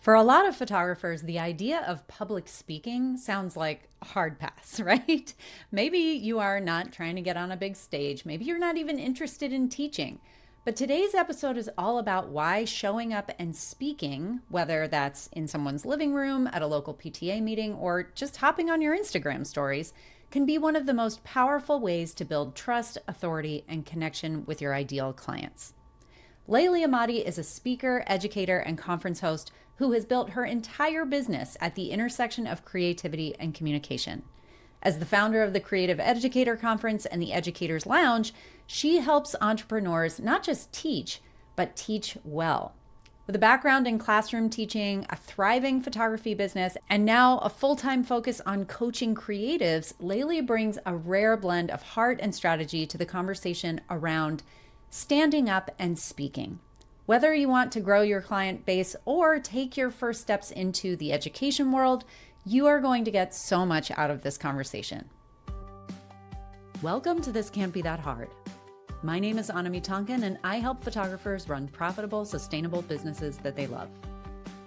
For a lot of photographers, the idea of public speaking sounds like a hard pass, right? Maybe you are not trying to get on a big stage. Maybe you're not even interested in teaching. But today's episode is all about why showing up and speaking, whether that's in someone's living room, at a local PTA meeting, or just hopping on your Instagram stories, can be one of the most powerful ways to build trust, authority, and connection with your ideal clients. Laylee Emadi is a speaker, educator, and conference host who has built her entire business at the intersection of creativity and communication. As the founder of the Creative Educator Conference and the Educators Lounge, she helps entrepreneurs not just teach, but teach well. With a background in classroom teaching, a thriving photography business, and now a full-time focus on coaching creatives, Laylee brings a rare blend of heart and strategy to the conversation around standing up and speaking. Whether you want to grow your client base or take your first steps into the education world, you are going to get so much out of this conversation. Welcome to This Can't Be That Hard. My name is Anami Tonkin, and I help photographers run profitable, sustainable businesses that they love.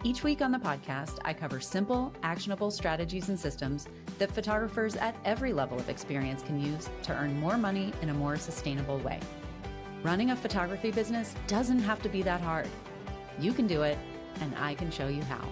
Each week on the podcast, I cover simple, actionable strategies and systems that photographers at every level of experience can use to earn more money in a more sustainable way. Running a photography business doesn't have to be that hard. You can do it, and I can show you how.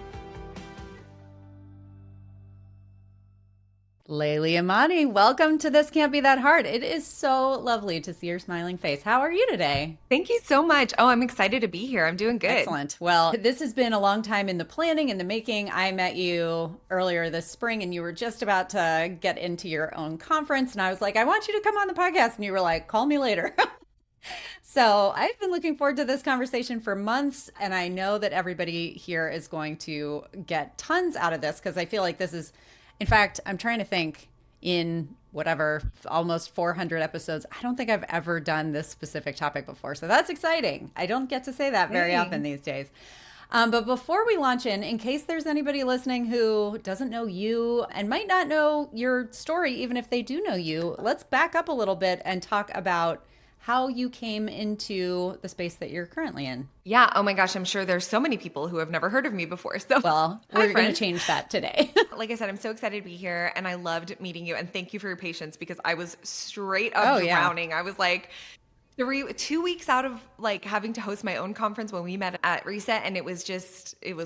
Laylee Emadi, welcome to This Can't Be That Hard. It is so lovely to see your smiling face. How are you today? Thank you so much. Oh, I'm excited to be here. I'm doing good. Excellent. Well, this has been a long time in the planning, in the making. I met you earlier this spring and you were just about to get into your own conference. And I was like, I want you to come on the podcast. And you were like, call me later. So I've been looking forward to this conversation for months, and I know that everybody here is going to get tons out of this because I feel like this is, in fact, I'm trying to think in whatever, almost 400 episodes. I don't think I've ever done this specific topic before. So that's exciting. I don't get to say that very often these days. But before we launch in case there's anybody listening who doesn't know you and might not know your story, even if they do know you, let's back up a little bit and talk about how you came into the space that you're currently in. Yeah. Oh my gosh. I'm sure there's so many people who have never heard of me before. So, well, we're going to change that today. Like I said, I'm so excited to be here and I loved meeting you. And thank you for your patience because I was straight up drowning. I was like 2 weeks out of like having to host my own conference when we met at Reset, and it was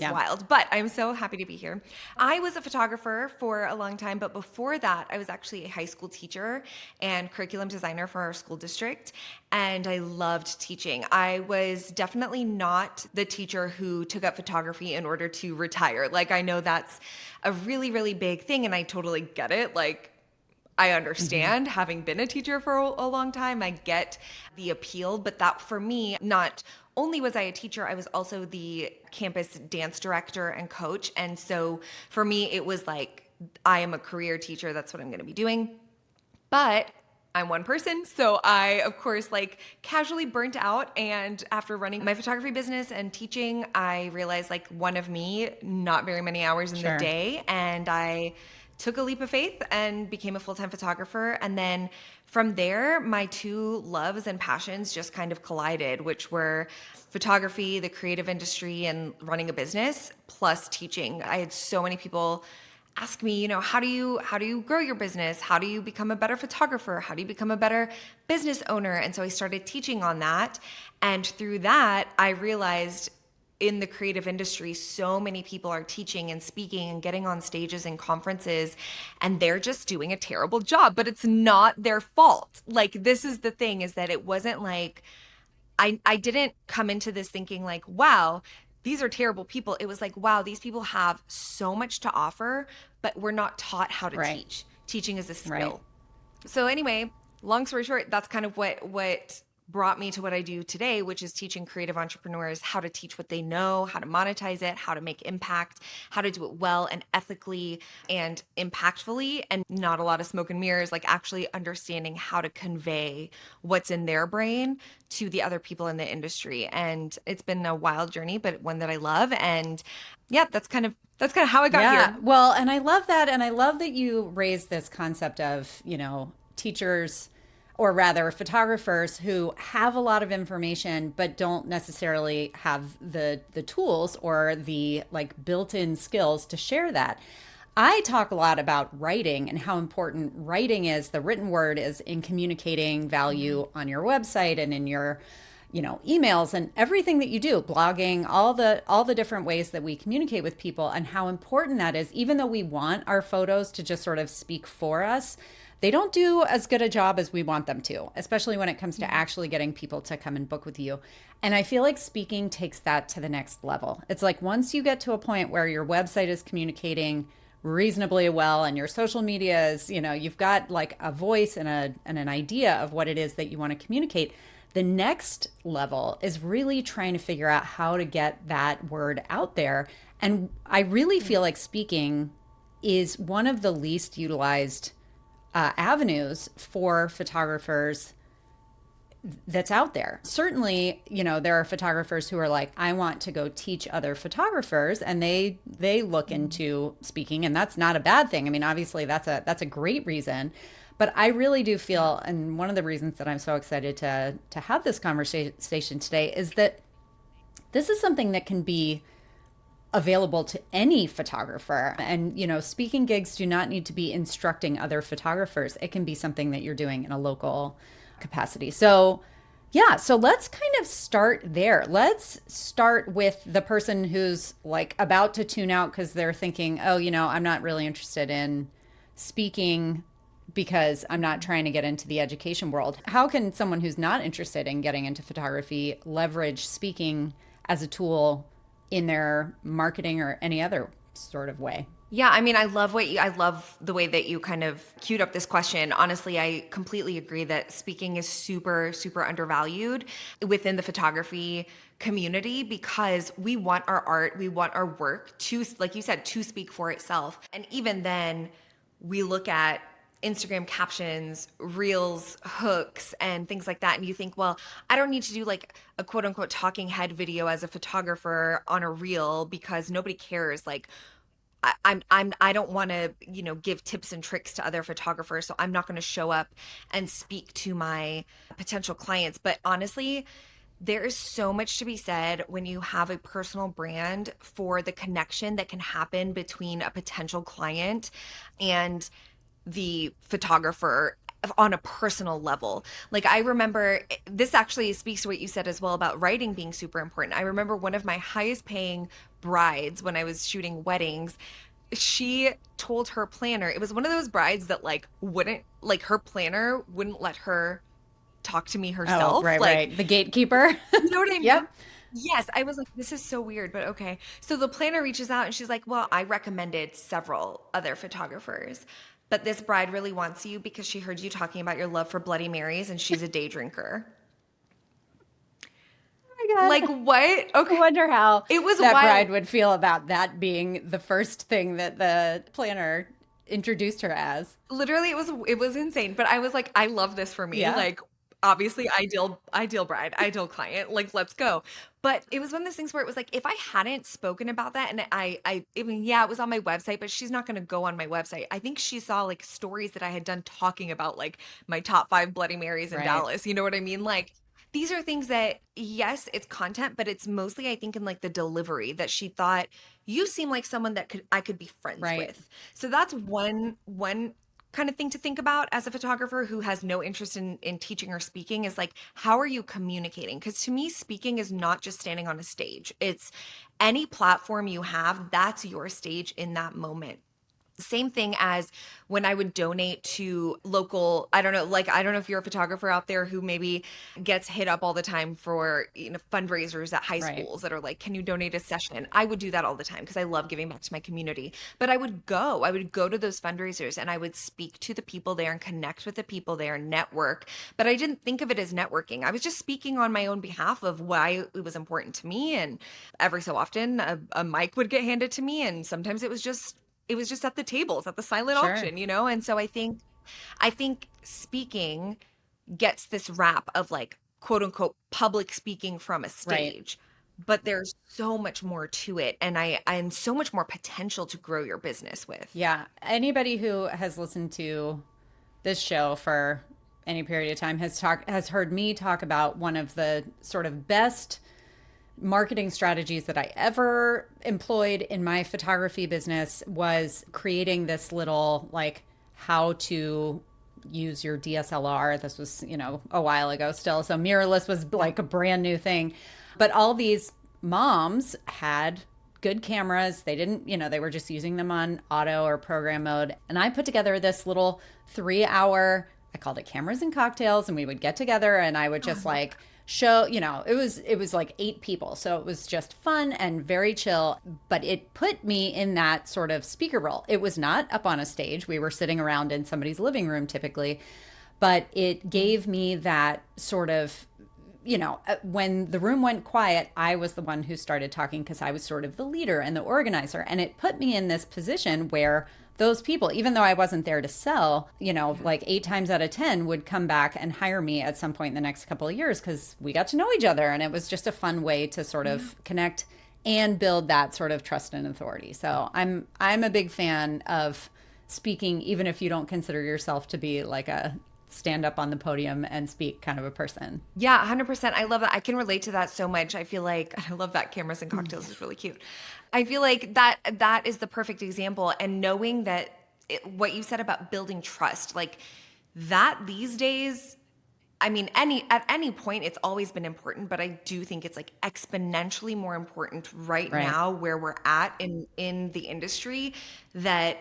wild. But I'm so happy to be here. I was a photographer for a long time, but before that, I was actually a high school teacher and curriculum designer for our school district, and I loved teaching. I was definitely not the teacher who took up photography in order to retire. Like, I know that's a really, really big thing, and I totally get it. Like, I understand having been a teacher for a long time, I get the appeal, but that for me, not only was I a teacher, I was also the campus dance director and coach. And so for me, it was like, I am a career teacher. That's what I'm going to be doing. But I'm one person. So I, of course, like casually burnt out. And after running my photography business and teaching, I realized like one of me, not very many hours in the day. And I took a leap of faith and became a full-time photographer. And then from there, my two loves and passions just kind of collided, which were photography, the creative industry, and running a business, plus teaching. I had so many people ask me, how do you grow your business? How do you become a better photographer? How do you become a better business owner? And so I started teaching on that. And through that, I realized in the creative industry, so many people are teaching and speaking and getting on stages and conferences, and they're just doing a terrible job, but it's not their fault. Like, this is the thing, is that it wasn't like, I didn't come into this thinking like, wow, these are terrible people. It was like, wow, these people have so much to offer, but we're not taught how to teach. Teaching is a skill. So anyway, long story short, that's kind of what brought me to what I do today, which is teaching creative entrepreneurs how to teach what they know, how to monetize it, how to make impact, how to do it well and ethically and impactfully, and not a lot of smoke and mirrors, like actually understanding how to convey what's in their brain to the other people in the industry. And it's been a wild journey, but one that I love. And yeah, that's kind of how I got here. Well, and I love that. And I love that you raised this concept of, teachers or rather photographers who have a lot of information but don't necessarily have the tools or the like built-in skills to share that. I talk a lot about writing and how important writing is, the written word is in communicating value on your website and in your emails and everything that you do, blogging, all the different ways that we communicate with people, and how important that is. Even though we want our photos to just sort of speak for us, they don't do as good a job as we want them to, especially when it comes to actually getting people to come and book with you. And I feel like speaking takes that to the next level. It's like once you get to a point where your website is communicating reasonably well and your social media is, you've got like a voice and an idea of what it is that you want to communicate. The next level is really trying to figure out how to get that word out there. And I really feel like speaking is one of the least utilized avenues for photographers that's out there. Certainly, there are photographers who are like, I want to go teach other photographers, and they look into speaking, and that's not a bad thing. I mean, obviously that's a great reason. But I really do feel, and one of the reasons that I'm so excited to have this conversation today is that this is something that can be available to any photographer. And, speaking gigs do not need to be instructing other photographers. It can be something that you're doing in a local capacity. So, yeah, so let's kind of start there. Let's start with the person who's like about to tune out because they're thinking, oh, I'm not really interested in speaking because I'm not trying to get into the education world. How can someone who's not interested in getting into photography leverage speaking as a tool in their marketing or any other sort of way? Yeah, I mean, I love the way that you kind of queued up this question. Honestly, I completely agree that speaking is super, super undervalued within the photography community because we want our art, we want our work to, like you said, to speak for itself. And even then, we look at Instagram captions, reels, hooks, and things like that. And you think, well, I don't need to do like a quote unquote talking head video as a photographer on a reel because nobody cares. Like, I don't want to, give tips and tricks to other photographers. So I'm not going to show up and speak to my potential clients. But honestly, there is so much to be said when you have a personal brand for the connection that can happen between a potential client and the photographer on a personal level. Like I remember, this actually speaks to what you said as well about writing being super important. I remember one of my highest paying brides when I was shooting weddings, she told her planner, it was one of those brides that like wouldn't, like her planner wouldn't let her talk to me Oh, herself. right, Like, right. The gatekeeper. you know what I mean? Yep. Yes, I was like, this is so weird, but okay. So the planner reaches out and she's like, well, I recommended several other photographers, but this bride really wants you because she heard you talking about your love for Bloody Marys and she's a day drinker. Oh my Like God. what? I Okay. wonder how It was that wild. bride would feel about that being the first thing that the planner introduced her as. Literally it was insane, but I was like, I love this for me. Yeah. Like obviously ideal bride, ideal client. Like let's go. But it was one of those things where it was like if I hadn't spoken about that and I mean yeah, it was on my website, but she's not going to go on my website. I think she saw like stories that I had done talking about like my top 5 Bloody Marys in Right. Dallas. You know what I mean? Like these are things that yes, it's content, but it's mostly I think in like the delivery that she thought you seem like someone that I could be friends Right. with. So that's one kind of thing to think about as a photographer who has no interest in teaching or speaking is like how are you communicating? Because to me speaking is not just standing on a stage. It's any platform you have, that's your stage in that moment. Same thing as when I would donate to local, I don't know, like I don't know if you're a photographer out there who maybe gets hit up all the time for, fundraisers at high Right. schools that are like, can you donate a session? I would do that all the time because I love giving back to my community. But I would go to those fundraisers and I would speak to the people there and connect with the people there, network. But I didn't think of it as networking. I was just speaking on my own behalf of why it was important to me. And every so often a mic would get handed to me. And sometimes it was just at the tables at the silent Sure. auction. And so I think speaking gets this rap of like quote unquote public speaking from a Right. stage, but there's so much more to it, and I'm so much more potential to grow your business with. Yeah. Anybody who has listened to this show for any period of time has heard me talk about one of the sort of best marketing strategies that I ever employed in my photography business was creating this little like how to use your DSLR. This was, a while ago still. So mirrorless was like a brand new thing. But all these moms had good cameras. They didn't, they were just using them on auto or program mode. And I put together this little 3 hour, I called it Cameras and Cocktails, and we would get together and I would just like show, it was like 8 people. So it was just fun and very chill, but it put me in that sort of speaker role. It was not up on a stage. We were sitting around in somebody's living room typically, but it gave me that sort of, when the room went quiet, I was the one who started talking because I was sort of the leader and the organizer. And it put me in this position where those people, even though I wasn't there to sell, like 8 times out of 10 would come back and hire me at some point in the next couple of years because we got to know each other. And it was just a fun way to sort of connect and build that sort of trust and authority. So I'm a big fan of speaking, even if you don't consider yourself to be like a stand up on the podium and speak kind of a person. Yeah, 100%. I love that. I can relate to that so much. I feel like I love that Cameras and Cocktails is really cute. I feel like that is the perfect example. And knowing that what you said about building trust, like that these days, I mean, at any point, it's always been important, but I do think it's like exponentially more important right now where we're at in the industry, that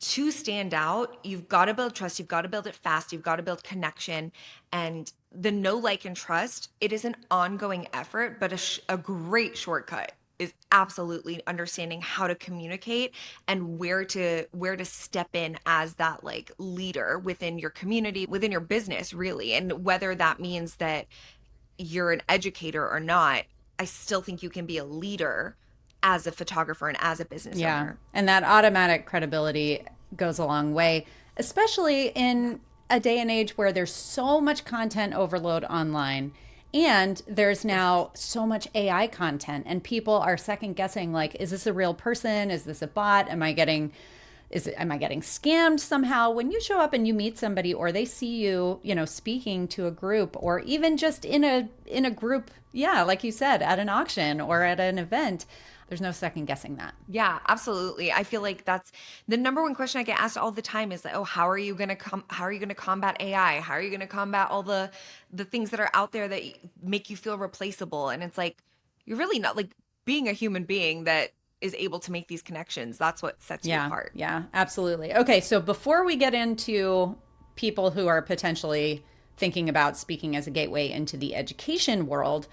to stand out, you've got to build trust. You've got to build it fast. You've got to build connection. And the know, like, and trust, it is an ongoing effort, but a great shortcut is absolutely understanding how to communicate and where to step in as that like leader within your community, within your business, really. And whether that means that you're an educator or not, I still think you can be a leader as a photographer and as a business owner. And that automatic credibility goes a long way, especially in a day and age where there's so much content overload online. And there's now so much AI content, and people are second guessing, like, is this a real person? Is this a bot? Am I getting scammed somehow? When you show up and you meet somebody, or they see you, speaking to a group, or even just in a group, like you said, at an auction or at an event, there's no second guessing that. Yeah, absolutely. I feel like that's the number one question I get asked all the time is like, oh, how are you going to combat AI? How are you going to combat all the things that are out there that make you feel replaceable? And it's like, you're really not, like, being a human being that is able to make these connections. That's what sets you apart. Yeah, absolutely. Okay, so before we get into people who are potentially thinking about speaking as a gateway into the education world,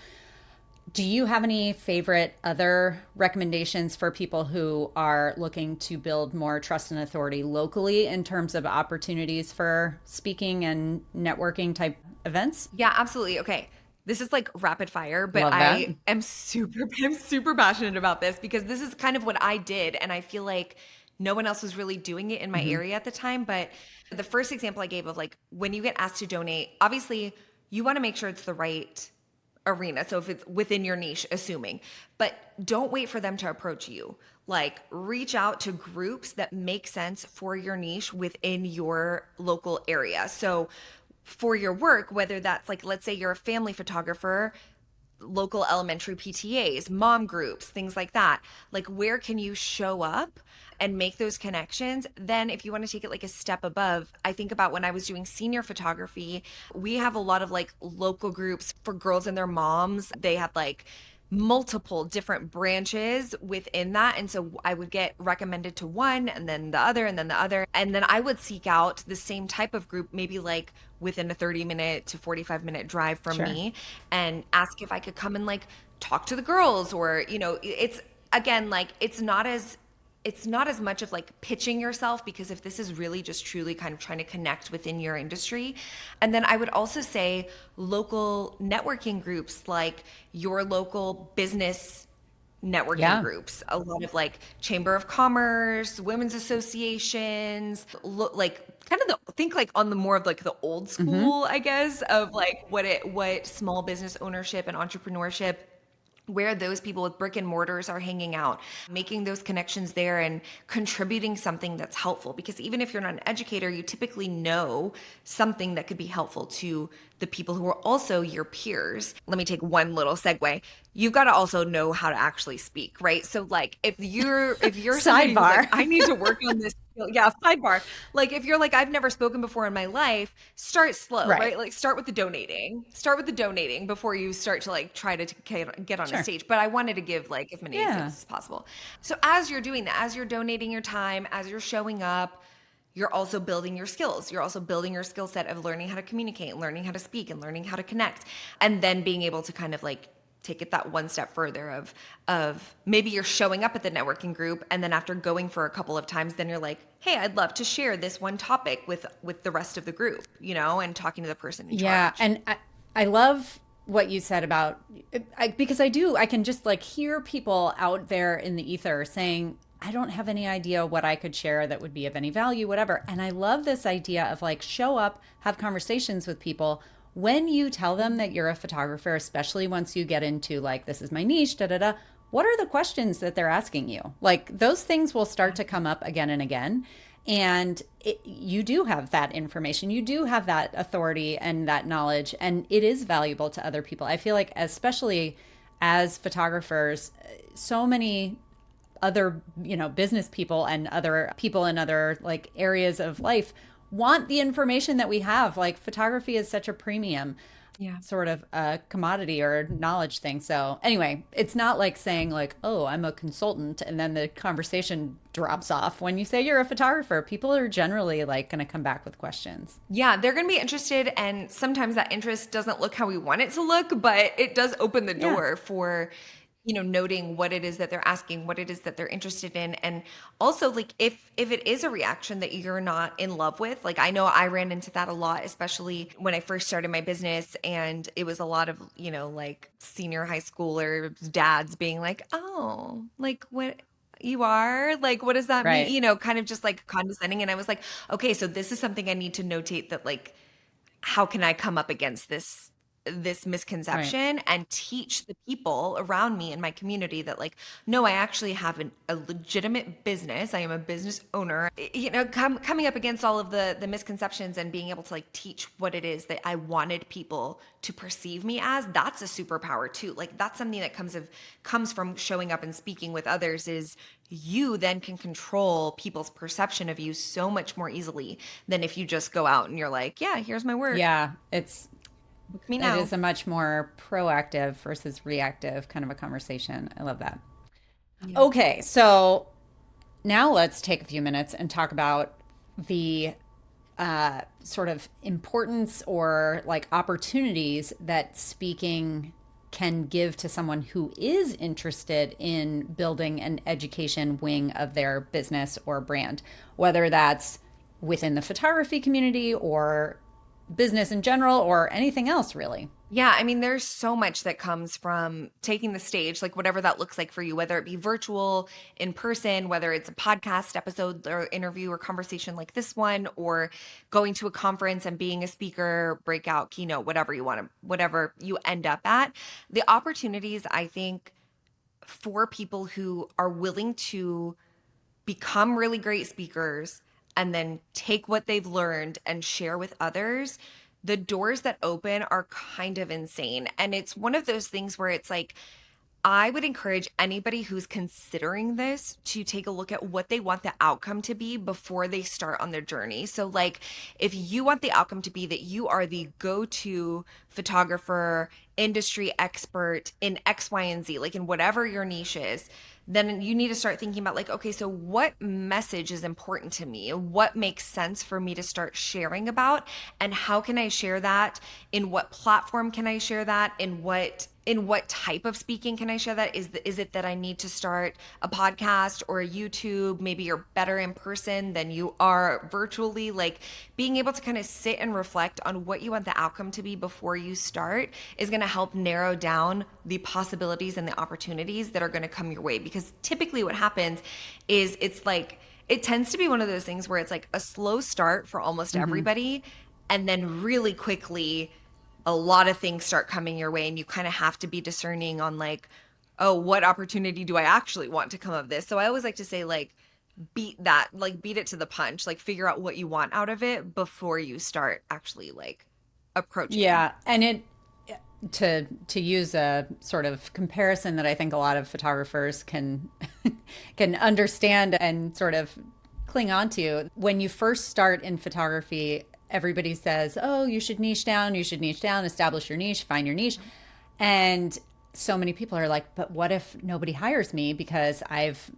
do you have any favorite other recommendations for people who are looking to build more trust and authority locally in terms of opportunities for speaking and networking type events? Yeah, absolutely. Okay. This is like rapid fire, but I am super passionate about this because this is kind of what I did. And I feel like no one else was really doing it in my area at the time. But the first example I gave of like when you get asked to donate, obviously you want to make sure it's the right arena. So if it's within your niche, assuming, but don't wait for them to approach you. Like reach out to groups that make sense for your niche within your local area. So for your work, whether that's like, let's say you're a family photographer, local elementary PTAs, mom groups, things like that. Like where can you show up and make those connections? Then if you want to take it like a step above, I think about when I was doing senior photography, we have a lot of like local groups for girls and their moms. They had like multiple different branches within that. And so I would get recommended to one and then the other and then the other. And then I would seek out the same type of group, maybe like within a 30-minute to 45-minute drive from me, and ask if I could come and like talk to the girls, or, it's again, like, it's not as much of like pitching yourself, because if this is really just truly kind of trying to connect within your industry. And then I would also say local networking groups, like your local business networking groups, a lot of like chamber of commerce, women's associations, like kind of think like on the more of like the old school, I guess, of like what small business ownership and entrepreneurship where those people with brick and mortars are hanging out, making those connections there and contributing something that's helpful. Because even if you're not an educator, you typically know something that could be helpful to the people who are also your peers. Let me take one little segue. You've got to also know how to actually speak, right? So like if you're somebody who's like, I need to work on this skill. Yeah, sidebar. Like if you're like, I've never spoken before in my life, start slow, right? Like start with the donating. Start with the donating before you start to like try to get on a stage. But I wanted to give like as many examples as possible. So as you're doing that, as you're donating your time, as you're showing up, you're also building your skills. You're also building your skill set of learning how to communicate, learning how to speak, and learning how to connect. And then being able to kind of like take it that one step further of maybe you're showing up at the networking group, and then after going for a couple of times, then you're like, hey, I'd love to share this one topic with the rest of the group, you know, and talking to the person in charge. And I love what you said about, because I can just like hear people out there in the ether saying, I don't have any idea what I could share that would be of any value, whatever. And I love this idea of like show up, have conversations with people. When you tell them that you're a photographer, especially once you get into like, this is my niche, da da da, what are the questions that they're asking you? Like those things will start to come up again and again. And you do have that information. You do have that authority and that knowledge, and it is valuable to other people. I feel like, especially as photographers, so many other, business people and other people in other like areas of life want the information that we have. Like photography is such a premium sort of a commodity or knowledge thing. So anyway, it's not like saying like, oh, I'm a consultant, and then the conversation drops off. When you say you're a photographer, people are generally like going to come back with questions. Yeah, they're going to be interested, and sometimes that interest doesn't look how we want it to look, but it does open the door for noting what it is that they're asking, what it is that they're interested in. And also like if it is a reaction that you're not in love with, like I know I ran into that a lot, especially when I first started my business, and it was a lot of, like senior high schooler dads being like, oh, like what you are, like, what does that mean? Kind of just like condescending. And I was like, okay, so this is something I need to notate, that like, how can I come up against this misconception and teach the people around me in my community that like, no, I actually have a legitimate business. I am a business owner. Coming up against all of the misconceptions and being able to like teach what it is that I wanted people to perceive me as, that's a superpower too. Like that's something that comes from showing up and speaking with others, is you then can control people's perception of you so much more easily than if you just go out and you're like, yeah, here's my work. Yeah, it is a much more proactive versus reactive kind of a conversation. I love that. Yeah. Okay, so now let's take a few minutes and talk about the sort of importance or like opportunities that speaking can give to someone who is interested in building an education wing of their business or brand, whether that's within the photography community or business in general or anything else really. Yeah, I mean, there's so much that comes from taking the stage, like whatever that looks like for you, whether it be virtual, in person, whether it's a podcast episode or interview or conversation like this one, or going to a conference and being a speaker, breakout, keynote, whatever you end up at. The opportunities, I think, for people who are willing to become really great speakers and then take what they've learned and share with others, the doors that open are kind of insane. And it's one of those things where it's like, I would encourage anybody who's considering this to take a look at what they want the outcome to be before they start on their journey. So like, if you want the outcome to be that you are the go-to photographer, industry expert in X, Y, and Z, like in whatever your niche is, then you need to start thinking about like, okay, so what message is important to me? What makes sense for me to start sharing about? And how can I share that? In what platform can I share that? In what type of speaking can I share that? Is it that I need to start a podcast or a YouTube? Maybe you're better in person than you are virtually. Like being able to kind of sit and reflect on what you want the outcome to be before you start is going to help narrow down the possibilities and the opportunities that are going to come your way. Because typically what happens is it's like, it tends to be one of those things where it's like a slow start for almost everybody. And then really quickly, a lot of things start coming your way, and you kind of have to be discerning on like, oh, what opportunity do I actually want to come of this? So I always like to say, like, beat that, like, beat it to the punch, like, figure out what you want out of it before you start actually, like, approaching. Yeah, and it to use a sort of comparison that I think a lot of photographers can can understand and sort of cling on to. When you first start in photography, everybody says, "Oh, you should niche down, establish your niche, find your niche." And so many people are like, "But what if nobody hires me because I've,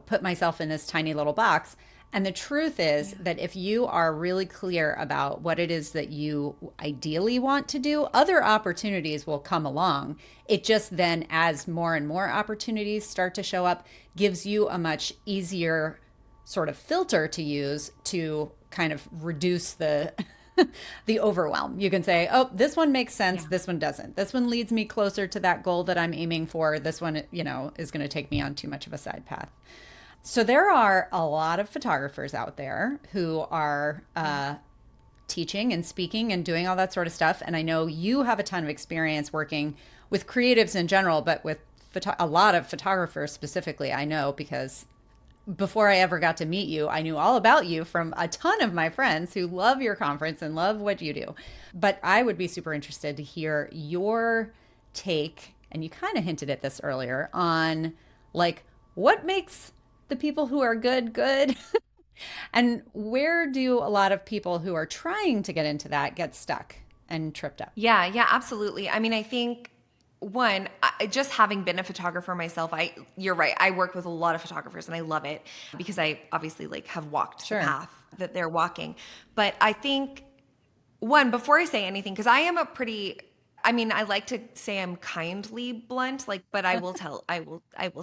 put myself in this tiny little box?" And the truth is Yeah. that if you are really clear about what it is that you ideally want to do, other opportunities will come along. It just then, as more and more opportunities start to show up, gives you a much easier sort of filter to use to kind of reduce the the overwhelm. You can say, "Oh, this one makes sense, Yeah. this one doesn't. This one leads me closer to that goal that I'm aiming for. This one, is going to take me on too much of a side path." So there are a lot of photographers out there who are teaching and speaking and doing all that sort of stuff. And I know you have a ton of experience working with creatives in general, but with a lot of photographers specifically. I know because before I ever got to meet you, I knew all about you from a ton of my friends who love your conference and love what you do. But I would be super interested to hear your take, and you kind of hinted at this earlier, on like what makes the people who are good good and where do a lot of people who are trying to get into that get stuck and tripped up? Yeah, yeah, absolutely. I mean, I think one, just having been a photographer myself, you're right. I work with a lot of photographers and I love it because I obviously like have walked the Sure. path that they're walking. But I think one, before I say anything, because I am a pretty, I mean, I like to say I'm kindly blunt, like, but I will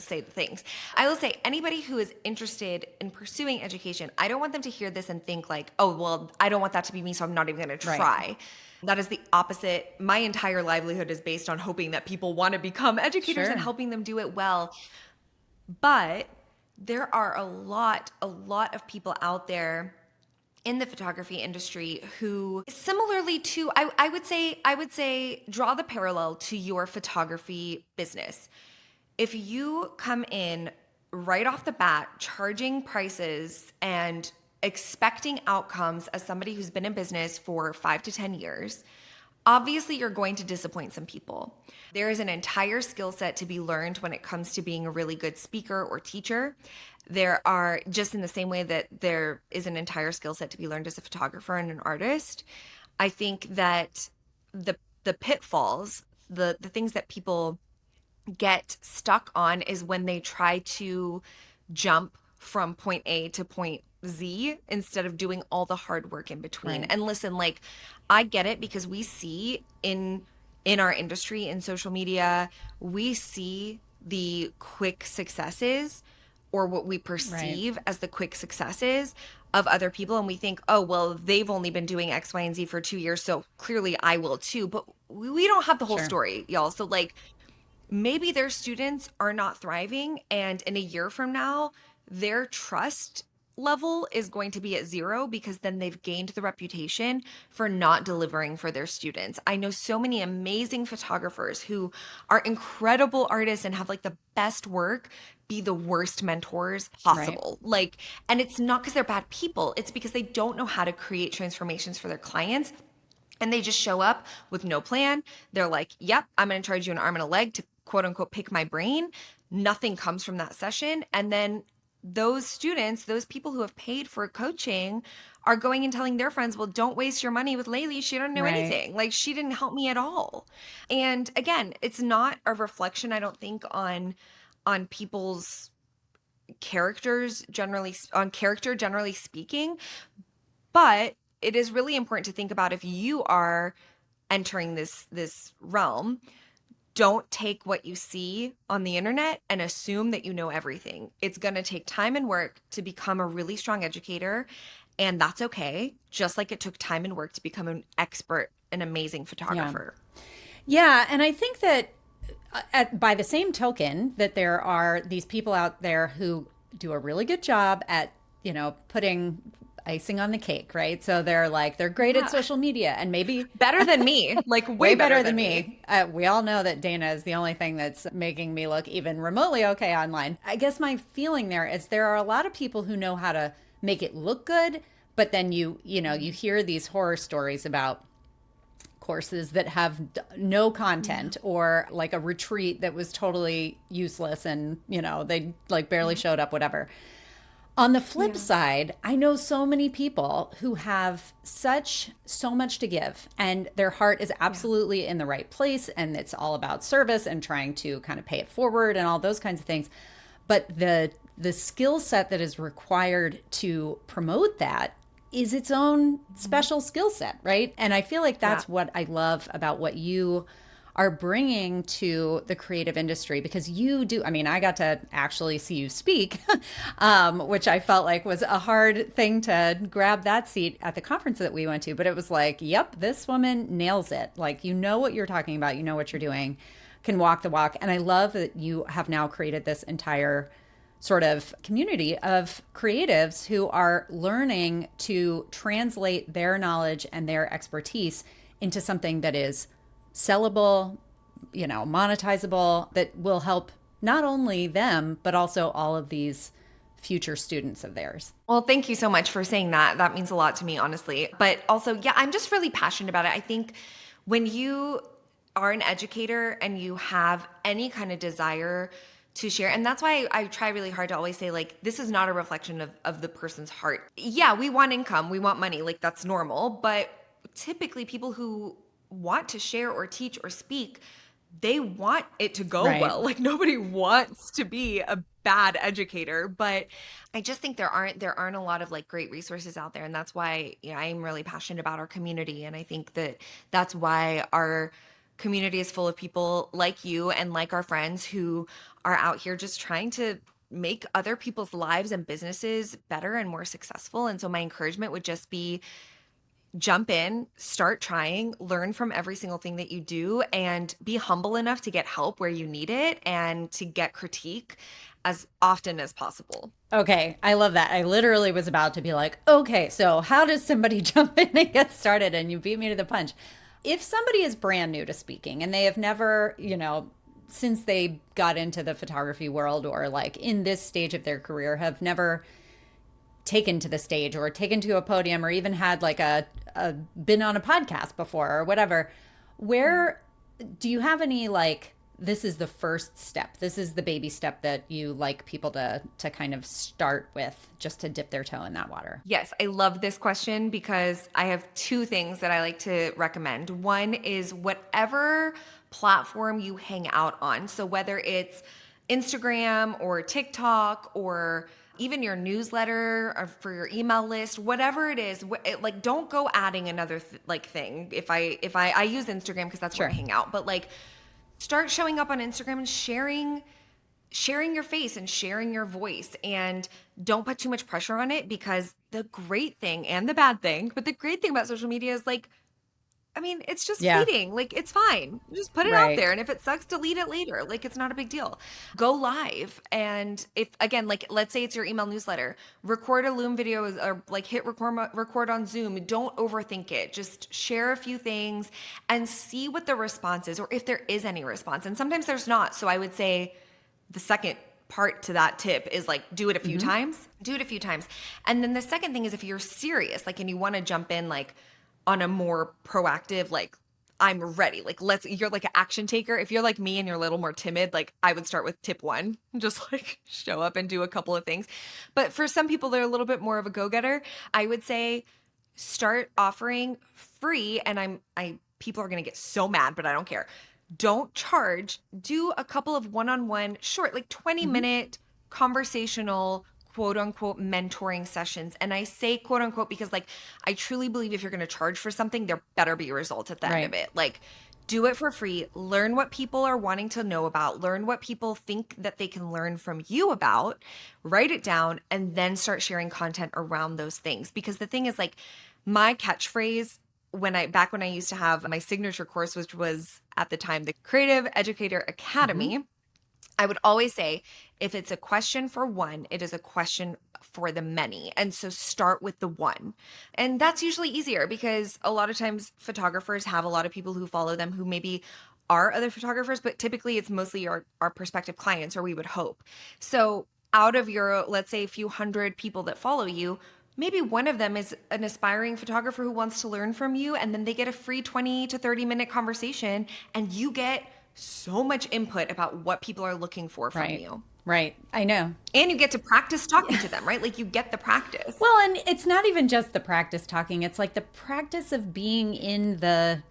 say the things. I will say anybody who is interested in pursuing education, I don't want them to hear this and think like, oh, well, I don't want that to be me, so I'm not even going to Right. try. That is the opposite. My entire livelihood is based on hoping that people want to become educators and Sure. helping them do it well. But there are a lot of people out there in the photography industry who similarly to I would say draw the parallel to your photography business. If you come in right off the bat charging prices and expecting outcomes as somebody who's been in business for 5 to 10 years, obviously you're going to disappoint some people. There is an entire skill set to be learned when it comes to being a really good speaker or teacher. There are, just in the same way that there is an entire skill set to be learned as a photographer and an artist. I think that the pitfalls, the things that people get stuck on is when they try to jump from point A to point Z instead of doing all the hard work in between. Right. And listen, like, I get it because we see in our industry, in social media, we see the quick successes or what we Right. perceive as the quick successes of other people, and we think, oh, well, they've only been doing X, Y, and Z for 2 years, so clearly I will too. But we don't have the whole Sure. story, y'all. So like, maybe their students are not thriving, and in a year from now their trust level is going to be at zero because then they've gained the reputation for not delivering for their students. I know so many amazing photographers who are incredible artists and have like the best work be the worst mentors Right. possible. Like, and it's not because they're bad people, it's because they don't know how to create transformations for their clients, and they just show up with no plan. They're like, yep, I'm going to charge you an arm and a leg to quote unquote pick my brain. Nothing comes from that session. And then those students, those people who have paid for coaching, are going and telling their friends, well, don't waste your money with Laylee. She don't know Right. anything. Like, she didn't help me at all. And again, it's not a reflection, I don't think, on people's characters generally, on character generally speaking, but it is really important to think about if you are entering this realm, don't take what you see on the internet and assume that you know everything. It's going to take time and work to become a really strong educator, and that's okay. Just like it took time and work to become an expert, an amazing Yeah. photographer. Yeah, and I think that by the same token that there are these people out there who do a really good job at, putting icing on the cake, right? So they're great at social media and maybe better than me, like way way better better than than me. me. We all know that Dana is the only thing that's making me look even remotely okay online. I guess my feeling there is there are a lot of people who know how to make it look good, but then you hear these horror stories about courses that have no content or like a retreat that was totally useless and they like barely showed up, whatever. On the flip Yeah. side, I know so many people who have so much to give and their heart is Yeah. absolutely in the right place and it's all about service and trying to kind of pay it forward and all those kinds of things. But the skill set that is required to promote that is its own special skill set, right? And I feel like Yeah. that's what I love about what you are bringing to the creative industry because you do. I mean, I got to actually see you speak, which I felt like was a hard thing to grab that seat at the conference that we went to. But it was like, yep, this woman nails it. Like, you know what you're talking about, you know what you're doing, can walk the walk. And I love that you have now created this entire sort of community of creatives who are learning to translate their knowledge and their expertise into something that is sellable, monetizable, that will help not only them, but also all of these future students of theirs. Well, thank you so much for saying that. That means a lot to me, honestly. But also, yeah, I'm just really passionate about it. I think when you are an educator and you have any kind of desire to share, and that's why I try really hard to always say, like, this is not a reflection of the person's heart. Yeah, we want income, we want money, like, that's normal. But typically, people who want to share or teach or speak, they want it to go Right. well. Like nobody wants to be a bad educator, but I just think there aren't a lot of like great resources out there, and that's why I'm really passionate about our community, and I think that that's why our community is full of people like you and like our friends who are out here just trying to make other people's lives and businesses better and more successful. And so my encouragement would just be jump in, start trying, learn from every single thing that you do, and be humble enough to get help where you need it and to get critique as often as possible. Okay, I love that. I literally was about to be like, okay, so how does somebody jump in and get started? And you beat me to the punch. If somebody is brand new to speaking and they have never, since they got into the photography world or like in this stage of their career, have never taken to the stage or taken to a podium or even had like a been on a podcast before or whatever, where do you have any like this is the first step, this is the baby step that you like people to kind of start with just to dip their toe in that water? Yes, I love this question because I have two things that I like to recommend. One is whatever platform you hang out on. So whether it's Instagram or TikTok or even your newsletter or for your email list, whatever it is, like don't go adding another like thing. If I use Instagram because that's where I Sure. hang out, but like start showing up on Instagram and sharing your face and sharing your voice, and don't put too much pressure on it, because the great thing and the bad thing, but the great thing about social media is like, I mean, it's just Yeah. fleeting. Like, it's fine. Just put it out Right. there. And if it sucks, delete it later. Like, it's not a big deal. Go live. And if, again, like, let's say it's your email newsletter, record a Loom video or like hit record on Zoom. Don't overthink it. Just share a few things and see what the response is, or if there is any response. And sometimes there's not. So I would say the second part to that tip is like, do it a few times. Do it a few times. And then the second thing is if you're serious, like, and you want to jump in, like, on a more proactive, like, I'm ready. Like, you're like an action taker. If you're like me and you're a little more timid, like I would start with tip one, just like show up and do a couple of things. But for some people, they're a little bit more of a go-getter. I would say start offering free. And people are going to get so mad, but I don't care. Don't charge. Do a couple of one-on-one short, like 20-minute conversational, quote unquote, mentoring sessions. And I say quote unquote because, like, I truly believe if you're going to charge for something, there better be a result at the end of Right. it. Like, do it for free. Learn what people are wanting to know about. Learn what people think that they can learn from you about. Write it down and then start sharing content around those things. Because the thing is, like, my catchphrase back when I used to have my signature course, which was at the time the Creative Educator Academy, I would always say, if it's a question for one, it is a question for the many. And so start with the one. And that's usually easier because a lot of times photographers have a lot of people who follow them who maybe are other photographers, but typically it's mostly our prospective clients, or we would hope. So out of your, let's say, a few hundred people that follow you, maybe one of them is an aspiring photographer who wants to learn from you, and then they get a free 20 to 30-minute conversation, and you get so much input about what people are looking for from you. Right. I know. And you get to practice talking to them, right? Like you get the practice. Well, and it's not even just the practice talking. It's like the practice of being in the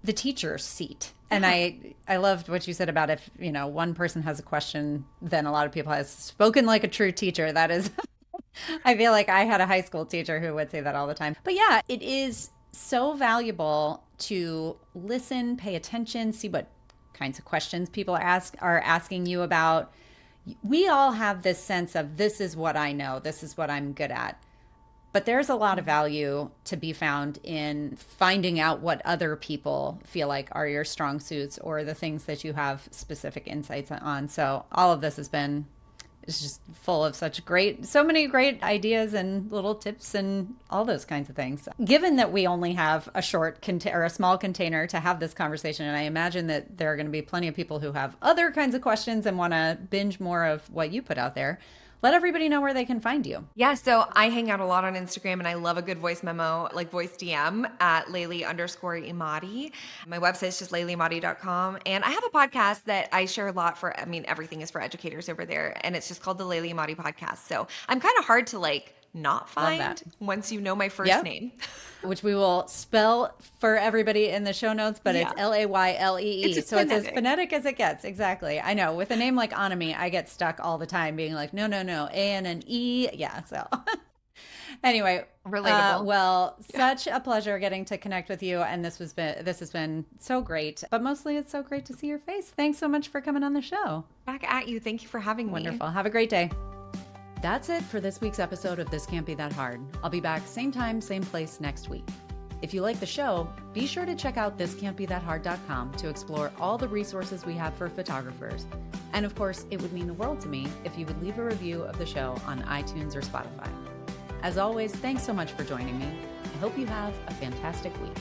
teacher's seat. And I loved what you said about if, one person has a question, then a lot of people have spoken like a true teacher. That is, I feel like I had a high school teacher who would say that all the time. But yeah, it is so valuable to listen, pay attention, see what kinds of questions people are asking you about. We all have this sense of, this is what I know, this is what I'm good at. But there's a lot of value to be found in finding out what other people feel like are your strong suits or the things that you have specific insights on. So all of this it's just full of so many great ideas and little tips and all those kinds of things. Given that we only have a small container to have this conversation, and I imagine that there are going to be plenty of people who have other kinds of questions and want to binge more of what you put out there, let everybody know where they can find you. Yeah, so I hang out a lot on Instagram, and I love a good voice memo, like voice DM at Laylee_Emadi. My website is just LayleeEmadi.com. And I have a podcast that I share a lot everything is for educators over there. And it's just called the Laylee Emadi Podcast. So I'm kind of hard to not find once you know my first name. Which we will spell for everybody in the show notes, but it's Laylee. So it's as phonetic as it gets. Exactly. I know. With a name like Anami, I get stuck all the time being like, no, A and an E. Yeah. So anyway, relatable. Such a pleasure getting to connect with you. And this has been so great, but mostly it's so great to see your face. Thanks so much for coming on the show. Back at you. Thank you for having me. Wonderful. Have a great day. That's it for this week's episode of This Can't Be That Hard. I'll be back same time, same place next week. If you like the show, be sure to check out thiscan'tbethathard.com to explore all the resources we have for photographers. And of course, it would mean the world to me if you would leave a review of the show on iTunes or Spotify. As always, thanks so much for joining me. I hope you have a fantastic week.